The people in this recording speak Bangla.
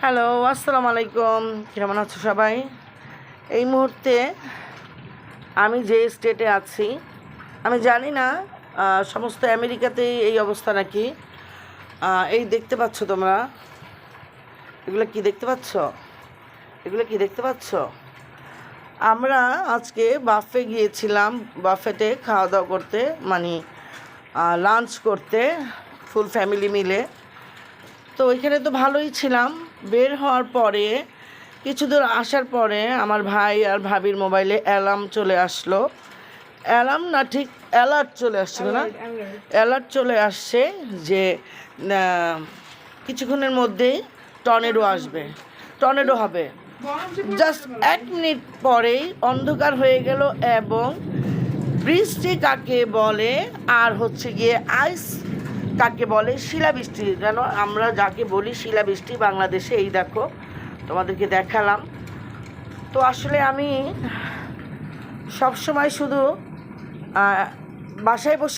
হ্যালো, আসসালামু আলাইকুম। কেমন আছো সবাই? এই মুহূর্তে আমি যে স্টেটে আছি, আমি জানি না সমস্ত আমেরিকাতেই এই অবস্থা নাকি। এই দেখতে পাচ্ছ তোমরা, এগুলো কি দেখতে পাচ্ছ? এগুলো কি দেখতে পাচ্ছ? আমরা আজকে বাফে গিয়েছিলাম, বাফেতে খাওয়া দাওয়া করতে, মানে লাঞ্চ করতে, ফুল ফ্যামিলি মিলে। তো ওইখানে তো ভালোই ছিলাম। বের হওয়ার পরে কিছু দূর আসার পরে আমার ভাই আর ভাবির মোবাইলে অ্যালার্ম চলে আসলো। অ্যালার্ম না, ঠিক অ্যালার্ট চলে আসছিল না, অ্যালার্ট চলে আসছে যে কিছুক্ষণের মধ্যেই টর্নেডো আসবে, টর্নেডো হবে। জাস্ট 1 মিনিট পরেই অন্ধকার হয়ে গেল। এবং বৃষ্টি কাকে বলে আর হচ্ছে গিয়ে আইস কাকে বলে, শিলাবৃষ্টি, যেন আমরা যাকে বলি শিলাবৃষ্টি বাংলাদেশে। এই দেখো, তোমাদেরকে দেখালাম। তো আসলে আমি সবসময় শুধু বাসায় বসে